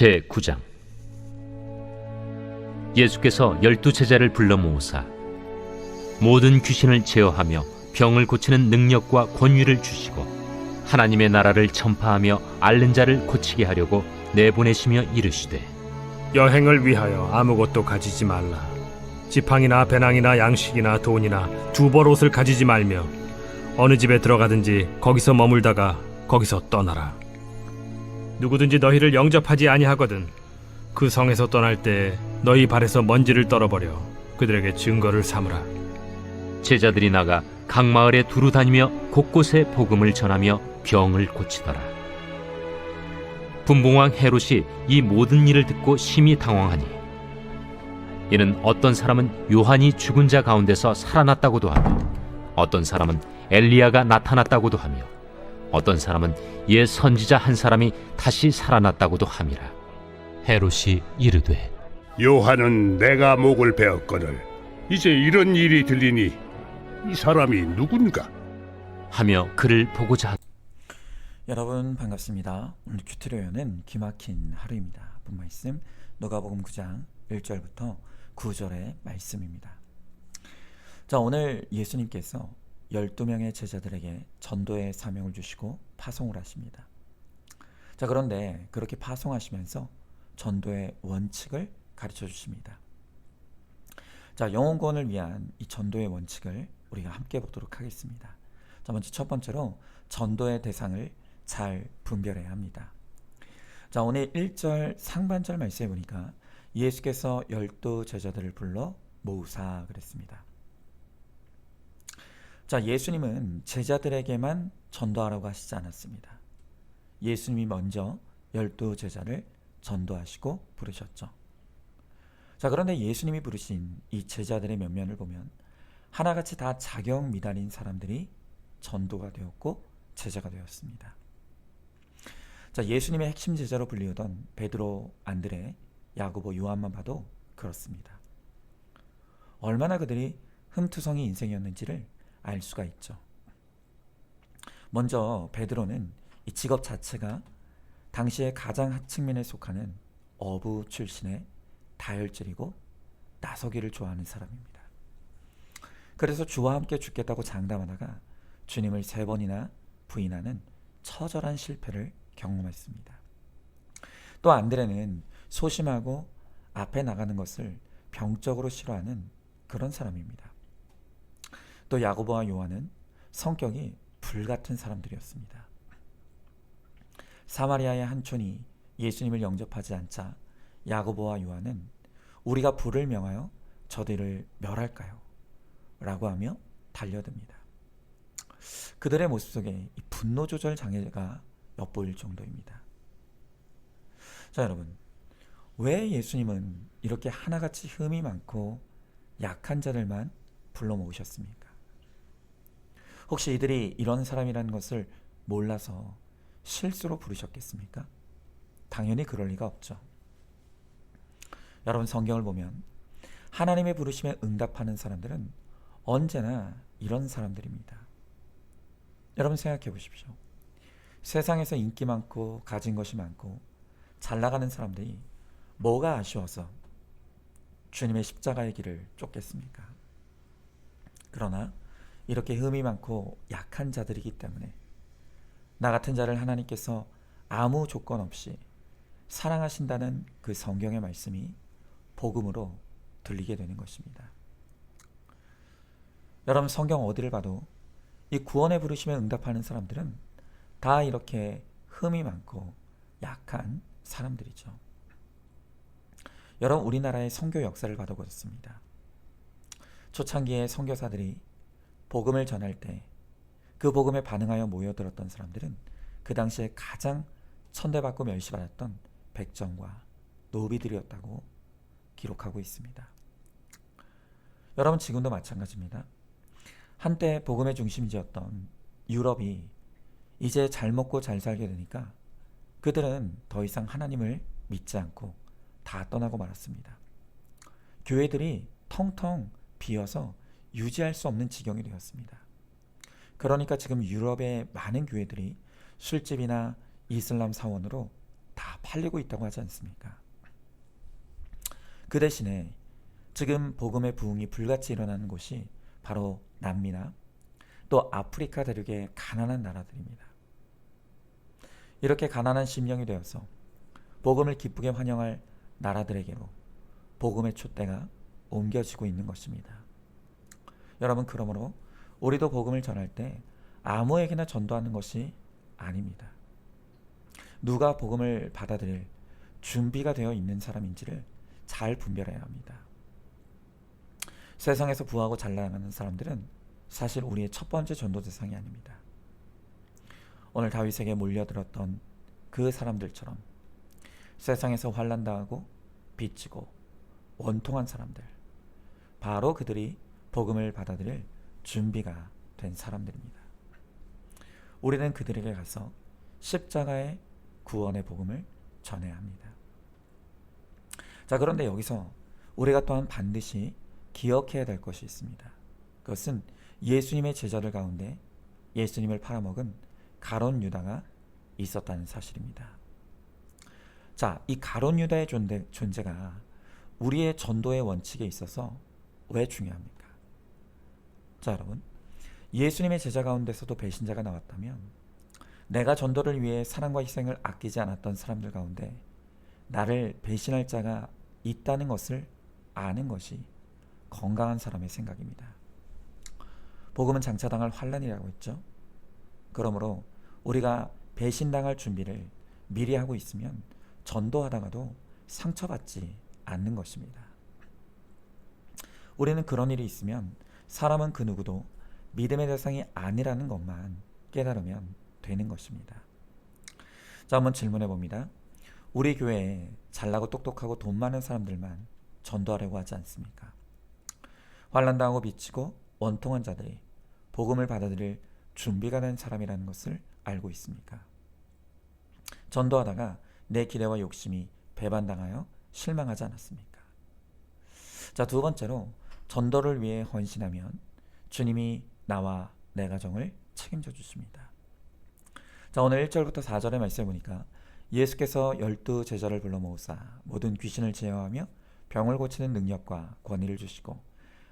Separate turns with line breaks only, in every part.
제9장. 예수께서 12제자를 불러 모으사 모든 귀신을 제어하며 병을 고치는 능력과 권위를 주시고 하나님의 나라를 전파하며 앓는 자를 고치게 하려고 내보내시며 이르시되,
여행을 위하여 아무것도 가지지 말라. 지팡이나 배낭이나 양식이나 돈이나 두 벌 옷을 가지지 말며 어느 집에 들어가든지 거기서 머물다가 거기서 떠나라. 누구든지 너희를 영접하지 아니하거든 그 성에서 떠날 때 너희 발에서 먼지를 떨어버려 그들에게 증거를 삼으라.
제자들이 나가 각 마을에 두루 다니며 곳곳에 복음을 전하며 병을 고치더라. 분봉왕 헤롯이 이 모든 일을 듣고 심히 당황하니, 이는 어떤 사람은 요한이 죽은 자 가운데서 살아났다고도 하며 어떤 사람은 엘리야가 나타났다고도 하며 어떤 사람은 옛 선지자 한 사람이 다시 살아났다고도 함이라. 헤롯이 이르되,
요한은 내가 목을 베었거늘 이제 이런 일이 들리니 이 사람이 누군가?
하며 그를 보고자 하더라.
여러분 반갑습니다. 오늘 큐트리오는 기막힌 하루입니다. 본 말씀 누가복음 9장 1절부터 9절의 말씀입니다. 자, 오늘 예수님께서 12명의 제자들에게 전도의 사명을 주시고 파송을 하십니다. 자, 그런데 그렇게 파송하시면서 전도의 원칙을 가르쳐 주십니다. 자, 영혼구원을 위한 이 전도의 원칙을 우리가 함께 보도록 하겠습니다. 자, 먼저 첫 번째로 전도의 대상을 잘 분별해야 합니다. 자, 오늘 1절 상반절 말씀에 보니까 예수께서 12제자들을 불러 모으사 그랬습니다. 자, 예수님은 제자들에게만 전도하라고 하시지 않았습니다. 예수님이 먼저 12제자를 전도하시고 부르셨죠. 자, 그런데 예수님이 부르신 이 제자들의 면면을 보면 하나같이 다 자격 미달인 사람들이 전도가 되었고 제자가 되었습니다. 자, 예수님의 핵심 제자로 불리우던 베드로, 안드레, 야고보, 요한만 봐도 그렇습니다. 얼마나 그들이 흠투성이 인생이었는지를 알 수가 있죠. 먼저 베드로는 이 직업 자체가 당시의 가장 하층민에 속하는 어부 출신의 다혈질이고 나서기를 좋아하는 사람입니다. 그래서 주와 함께 죽겠다고 장담하다가 주님을 3번이나 부인하는 처절한 실패를 경험했습니다. 또 안드레는 소심하고 앞에 나가는 것을 병적으로 싫어하는 그런 사람입니다. 또 야고보와 요한은 성격이 불같은 사람들이었습니다. 사마리아의 한 촌이 예수님을 영접하지 않자 야고보와 요한은 우리가 불을 명하여 저들을 멸할까요? 라고 하며 달려듭니다. 그들의 모습 속에 이 분노 조절 장애가 엿보일 정도입니다. 자, 여러분, 왜 예수님은 이렇게 하나같이 흠이 많고 약한 자들만 불러 모으셨습니까? 혹시 이들이 이런 사람이라는 것을 몰라서 실수로 부르셨겠습니까? 당연히 그럴 리가 없죠. 여러분, 성경을 보면 하나님의 부르심에 응답하는 사람들은 언제나 이런 사람들입니다. 여러분 생각해 보십시오. 세상에서 인기 많고 가진 것이 많고 잘 나가는 사람들이 뭐가 아쉬워서 주님의 십자가의 길을 쫓겠습니까? 그러나 이렇게 흠이 많고 약한 자들이기 때문에 나 같은 자를 하나님께서 아무 조건 없이 사랑하신다는 그 성경의 말씀이 복음으로 들리게 되는 것입니다. 여러분, 성경 어디를 봐도 이 구원의 부르심에 응답하는 사람들은 다 이렇게 흠이 많고 약한 사람들이죠. 여러분, 우리나라의 선교 역사를 봐도 그렇습니다. 초창기에 선교사들이 복음을 전할 때 그 복음에 반응하여 모여들었던 사람들은 그 당시에 가장 천대받고 멸시받았던 백정과 노비들이었다고 기록하고 있습니다. 여러분, 지금도 마찬가지입니다. 한때 복음의 중심지였던 유럽이 이제 잘 먹고 잘 살게 되니까 그들은 더 이상 하나님을 믿지 않고 다 떠나고 말았습니다. 교회들이 텅텅 비어서 유지할 수 없는 지경이 되었습니다. 그러니까 지금 유럽의 많은 교회들이 술집이나 이슬람 사원으로 다 팔리고 있다고 하지 않습니까? 그 대신에 지금 복음의 부흥이 불같이 일어나는 곳이 바로 남미나 또 아프리카 대륙의 가난한 나라들입니다. 이렇게 가난한 심령이 되어서 복음을 기쁘게 환영할 나라들에게로 복음의 촛대가 옮겨지고 있는 것입니다. 여러분, 그러므로 우리도 복음을 전할 때 아무에게나 전도하는 것이 아닙니다. 누가 복음을 받아들일 준비가 되어 있는 사람인지를 잘 분별해야 합니다. 세상에서 부하고 잘 나가는 사람들은 사실 우리의 첫 번째 전도 대상이 아닙니다. 오늘 다윗에게 몰려들었던 그 사람들처럼 세상에서 환난당하고 빚지고 원통한 사람들, 바로 그들이 복음을 받아들일 준비가 된 사람들입니다. 우리는 그들에게 가서 십자가의 구원의 복음을 전해야 합니다. 자, 그런데 여기서 우리가 또한 반드시 기억해야 될 것이 있습니다. 그것은 예수님의 제자들 가운데 예수님을 팔아먹은 가룟 유다가 있었다는 사실입니다. 자, 이 가룟 유다의 존재가 우리의 전도의 원칙에 있어서 왜 중요합니까? 자, 여러분, 예수님의 제자 가운데서도 배신자가 나왔다면 내가 전도를 위해 사랑과 희생을 아끼지 않았던 사람들 가운데 나를 배신할 자가 있다는 것을 아는 것이 건강한 사람의 생각입니다. 복음은 장차당할 환난이라고 했죠. 그러므로 우리가 배신당할 준비를 미리 하고 있으면 전도하다가도 상처받지 않는 것입니다. 우리는 그런 일이 있으면 사람은 그 누구도 믿음의 대상이 아니라는 것만 깨달으면 되는 것입니다. 자, 한번 질문해 봅니다. 우리 교회에 잘나고 똑똑하고 돈 많은 사람들만 전도하려고 하지 않습니까? 환난당하고 비치고 원통한 자들이 복음을 받아들일 준비가 된 사람이라는 것을 알고 있습니까? 전도하다가 내 기대와 욕심이 배반당하여 실망하지 않았습니까? 자, 두 번째로 전도를 위해 헌신하면 주님이 나와 내 가정을 책임져 주십니다. 자, 오늘 1절부터 4절의 말씀을 보니까 예수께서 12 제자를 불러 모으사 모든 귀신을 제어하며 병을 고치는 능력과 권위를 주시고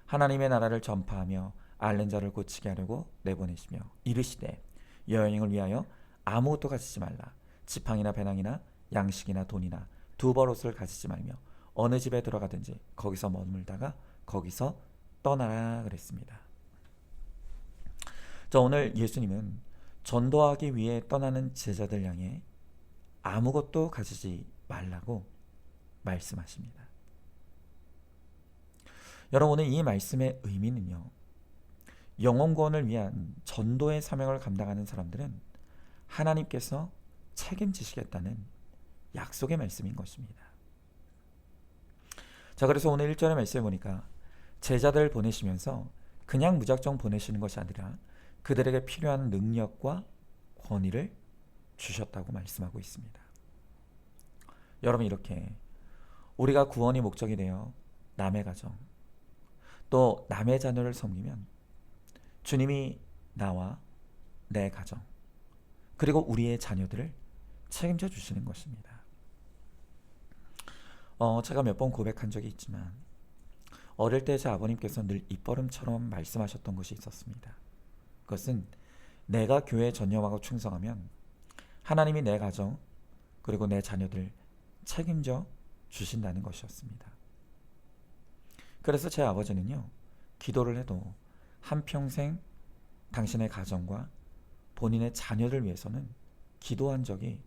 하나님의 나라를 전파하며 앓는 자를 고치게 하려고 내보내시며 이르시되 여행을 위하여 아무것도 가지지 말라. 지팡이나 배낭이나 양식이나 돈이나 두벌옷을 가지지 말며 어느 집에 들어가든지 거기서 머물다가 거기서 떠나라 그랬습니다. 자, 오늘 예수님은 전도하기 위해 떠나는 제자들 향해 아무것도 가지지 말라고 말씀하십니다. 여러분, 오늘 이 말씀의 의미는요, 영혼 구원을 위한 전도의 사명을 감당하는 사람들은 하나님께서 책임지시겠다는 약속의 말씀인 것입니다. 자, 그래서 오늘 1절의 말씀을 보니까 제자들 보내시면서 그냥 무작정 보내시는 것이 아니라 그들에게 필요한 능력과 권위를 주셨다고 말씀하고 있습니다. 여러분, 이렇게 우리가 구원이 목적이 되어 남의 가정 또 남의 자녀를 섬기면 주님이 나와 내 가정 그리고 우리의 자녀들을 책임져 주시는 것입니다. 제가 몇 번 고백한 적이 있지만 어릴 때 제 아버님께서 늘 입버릇처럼 말씀하셨던 것이 있었습니다. 그것은 내가 교회에 전념하고 충성하면 하나님이 내 가정 그리고 내 자녀들 책임져 주신다는 것이었습니다. 그래서 제 아버지는요, 기도를 해도 한평생 당신의 가정과 본인의 자녀를 위해서는 기도한 적이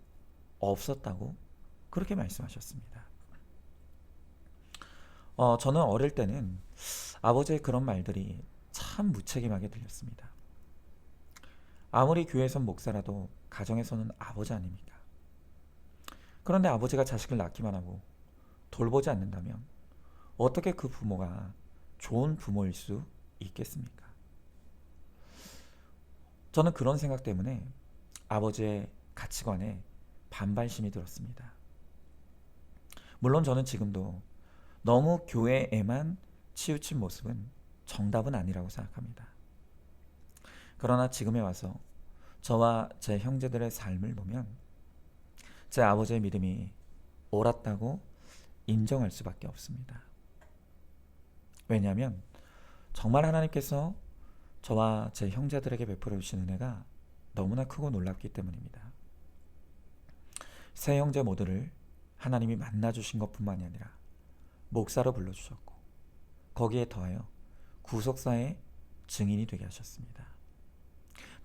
없었다고 그렇게 말씀하셨습니다. 저는 어릴 때는 아버지의 그런 말들이 참 무책임하게 들렸습니다. 아무리 교회에선 목사라도 가정에서는 아버지 아닙니까? 그런데 아버지가 자식을 낳기만 하고 돌보지 않는다면 어떻게 그 부모가 좋은 부모일 수 있겠습니까? 저는 그런 생각 때문에 아버지의 가치관에 반발심이 들었습니다. 물론 저는 지금도 너무 교회에만 치우친 모습은 정답은 아니라고 생각합니다. 그러나 지금에 와서 저와 제 형제들의 삶을 보면 제 아버지의 믿음이 옳았다고 인정할 수밖에 없습니다. 왜냐하면 정말 하나님께서 저와 제 형제들에게 베풀어 주신 은혜가 너무나 크고 놀랍기 때문입니다. 세 형제 모두를 하나님이 만나주신 것뿐만이 아니라 목사로 불러주셨고 거기에 더하여 구속사의 증인이 되게 하셨습니다.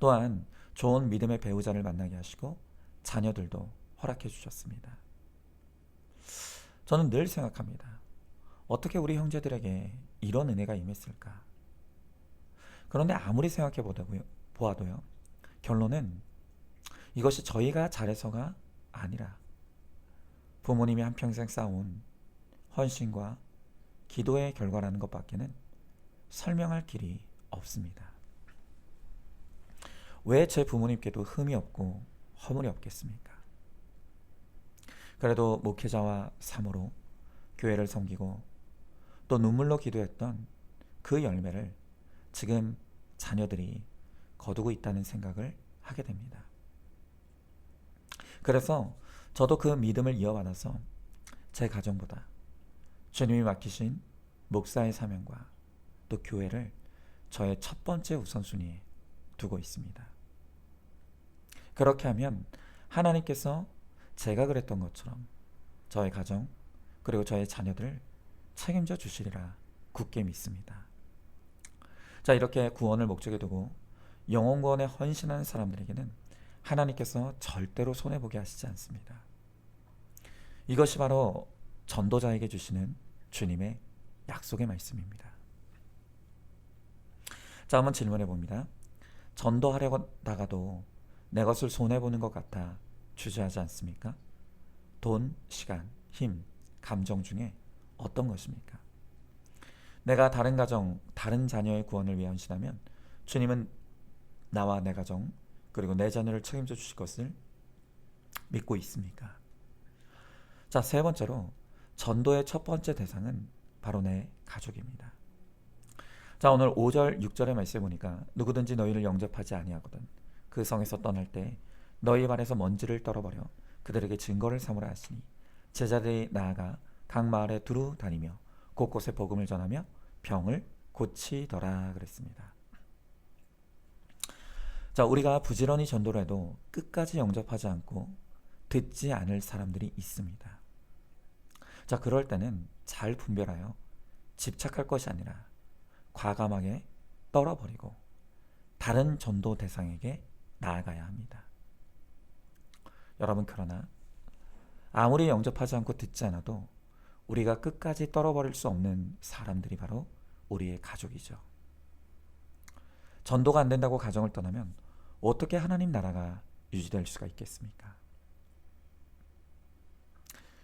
또한 좋은 믿음의 배우자를 만나게 하시고 자녀들도 허락해 주셨습니다. 저는 늘 생각합니다. 어떻게 우리 형제들에게 이런 은혜가 임했을까? 그런데 아무리 생각해 보아도요, 결론은 이것이 저희가 잘해서가 아니라 부모님이 한평생 쌓아온 헌신과 기도의 결과라는 것밖에는 설명할 길이 없습니다. 왜 제 부모님께도 흠이 없고 허물이 없겠습니까? 그래도 목회자와 사모로 교회를 섬기고 또 눈물로 기도했던 그 열매를 지금 자녀들이 거두고 있다는 생각을 하게 됩니다. 그래서 저도 그 믿음을 이어받아서 제 가정보다 주님이 맡기신 목사의 사명과 또 교회를 저의 첫 번째 우선순위에 두고 있습니다. 그렇게 하면 하나님께서 제가 그랬던 것처럼 저의 가정 그리고 저의 자녀들을 책임져 주시리라 굳게 믿습니다. 자, 이렇게 구원을 목적에 두고 영혼 구원에 헌신하는 사람들에게는 하나님께서 절대로 손해보게 하시지 않습니다. 이것이 바로 전도자에게 주시는 주님의 약속의 말씀입니다. 자, 한번 질문해 봅니다. 전도하려고 나가도 내 것을 손해보는 것 같아 주저하지 않습니까? 돈, 시간, 힘, 감정 중에 어떤 것입니까? 내가 다른 가정, 다른 자녀의 구원을 위해 헌신하면 주님은 나와 내 가정 그리고 내 자녀를 책임져 주실 것을 믿고 있습니까? 자, 세 번째로 전도의 첫 번째 대상은 바로 내 가족입니다. 자, 오늘 5절, 6절의 말씀에 보니까 누구든지 너희를 영접하지 아니하거든 그 성에서 떠날 때 너희 발에서 먼지를 떨어버려 그들에게 증거를 삼으라 하시니 제자들이 나아가 각 마을에 두루 다니며 곳곳에 복음을 전하며 병을 고치더라 그랬습니다. 자, 우리가 부지런히 전도를 해도 끝까지 영접하지 않고 듣지 않을 사람들이 있습니다. 자, 그럴 때는 잘 분별하여 집착할 것이 아니라 과감하게 떨어버리고 다른 전도 대상에게 나아가야 합니다. 여러분, 그러나 아무리 영접하지 않고 듣지 않아도 우리가 끝까지 떨어버릴 수 없는 사람들이 바로 우리의 가족이죠. 전도가 안 된다고 가정을 떠나면 어떻게 하나님 나라가 유지될 수가 있겠습니까?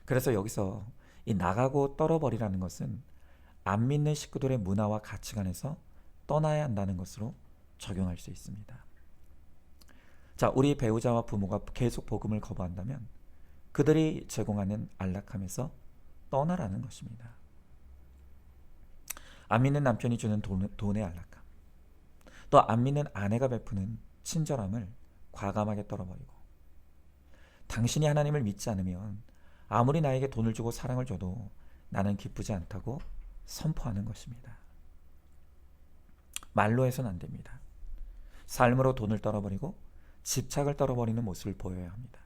그래서 여기서 이 나가고 떨어버리라는 것은 안 믿는 식구들의 문화와 가치관에서 떠나야 한다는 것으로 적용할 수 있습니다. 자, 우리 배우자와 부모가 계속 복음을 거부한다면 그들이 제공하는 안락함에서 떠나라는 것입니다. 안 믿는 남편이 주는 돈의 안락함, 또 안 믿는 아내가 베푸는 친절함을 과감하게 떨어버리고 당신이 하나님을 믿지 않으면 아무리 나에게 돈을 주고 사랑을 줘도 나는 기쁘지 않다고 선포하는 것입니다. 말로 해서는 안 됩니다. 삶으로 돈을 떨어버리고 집착을 떨어버리는 모습을 보여야 합니다.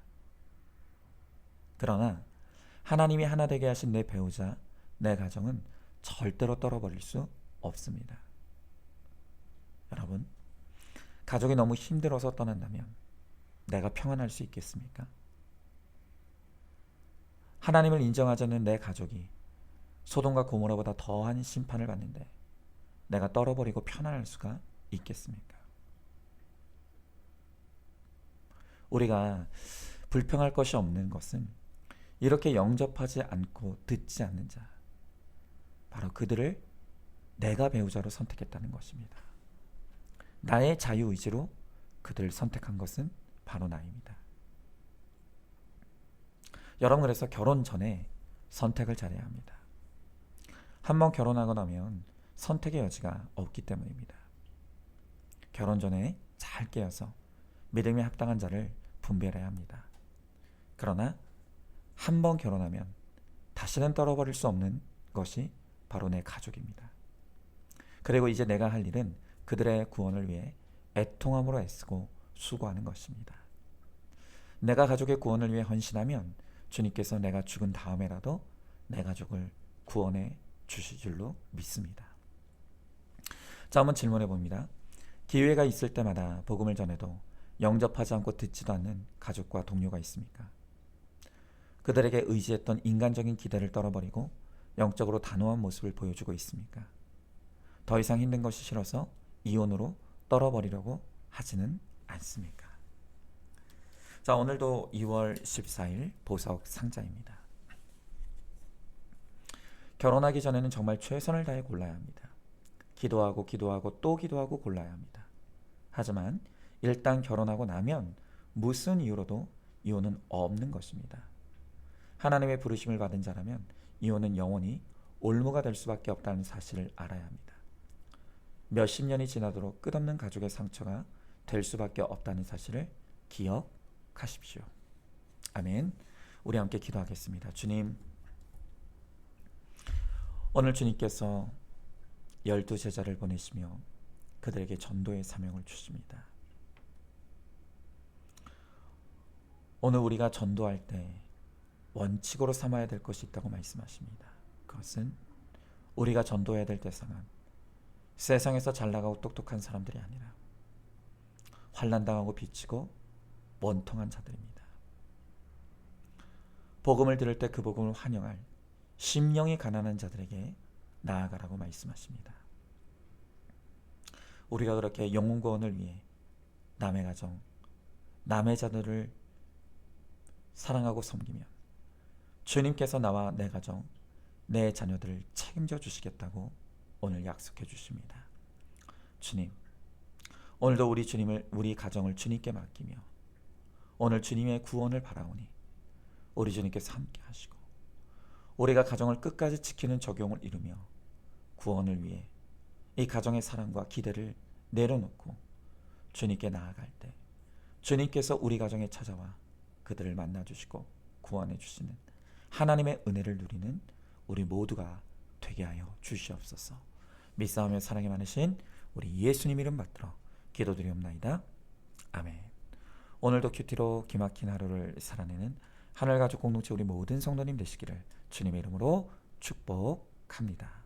그러나 하나님이 하나 되게 하신 내 배우자, 내 가정은 절대로 떨어버릴 수 없습니다. 여러분, 가족이 너무 힘들어서 떠난다면 내가 평안할 수 있겠습니까? 하나님을 인정하지 않는 내 가족이 소돔과 고모라보다 더한 심판을 받는데 내가 떨어버리고 편안할 수가 있겠습니까? 우리가 불평할 것이 없는 것은 이렇게 영접하지 않고 듣지 않는 자, 바로 그들을 내가 배우자로 선택했다는 것입니다. 나의 자유의지로 그들을 선택한 것은 바로 나입니다. 여러분, 그래서 결혼 전에 선택을 잘해야 합니다. 한번 결혼하고 나면 선택의 여지가 없기 때문입니다. 결혼 전에 잘 깨어서 믿음에 합당한 자를 분별해야 합니다. 그러나 한 번 결혼하면 다시는 떨어버릴 수 없는 것이 바로 내 가족입니다. 그리고 이제 내가 할 일은 그들의 구원을 위해 애통함으로 애쓰고 수고하는 것입니다. 내가 가족의 구원을 위해 헌신하면 주님께서 내가 죽은 다음에라도 내 가족을 구원해 주실 줄로 믿습니다. 자, 한번 질문해 봅니다. 기회가 있을 때마다 복음을 전해도 영접하지 않고 듣지도 않는 가족과 동료가 있습니까? 그들에게 의지했던 인간적인 기대를 떨어버리고 영적으로 단호한 모습을 보여주고 있습니까? 더 이상 힘든 것이 싫어서 이혼으로 떨어버리려고 하지는 않습니까? 자, 오늘도 2월 14일 보석 상자입니다. 결혼하기 전에는 정말 최선을 다해 골라야 합니다. 기도하고 또 기도하고 골라야 합니다. 하지만 일단 결혼하고 나면 무슨 이유로도 이혼은 없는 것입니다. 하나님의 부르심을 받은 자라면 이혼은 영원히 올무가 될 수밖에 없다는 사실을 알아야 합니다. 몇십 년이 지나도록 끝없는 가족의 상처가 될 수밖에 없다는 사실을 기억하십시오. 아멘. 우리 함께 기도하겠습니다. 주님, 오늘 주님께서 12제자를 보내시며 그들에게 전도의 사명을 주십니다. 오늘 우리가 전도할 때 원칙으로 삼아야 될 것이 있다고 말씀하십니다. 그것은 우리가 전도해야 될 대상은 세상에서 잘나가고 똑똑한 사람들이 아니라 환난당하고 비치고 원통한 자들입니다. 복음을 들을 때 그 복음을 환영할 심령이 가난한 자들에게 나아가라고 말씀하십니다. 우리가 그렇게 영혼 구원을 위해 남의 가정, 남의 자들을 사랑하고 섬기면 주님께서 나와 내 가정, 내 자녀들을 책임져 주시겠다고 오늘 약속해 주십니다. 주님, 오늘도 우리 가정을 주님께 맡기며 오늘 주님의 구원을 바라오니 우리 주님께서 함께 하시고 우리가 가정을 끝까지 지키는 적용을 이루며 구원을 위해 이 가정의 사랑과 기대를 내려놓고 주님께 나아갈 때 주님께서 우리 가정에 찾아와 그들을 만나주시고 구원해 주시는 하나님의 은혜를 누리는 우리 모두가 되게 하여 주시옵소서. 믿사오며 사랑이 많으신 우리 예수님 이름 받들어 기도드리옵나이다. 아멘. 오늘도 큐티로 기막힌 하루를 살아내는 하늘가족 공동체 우리 모든 성도님 되시기를 주님의 이름으로 축복합니다.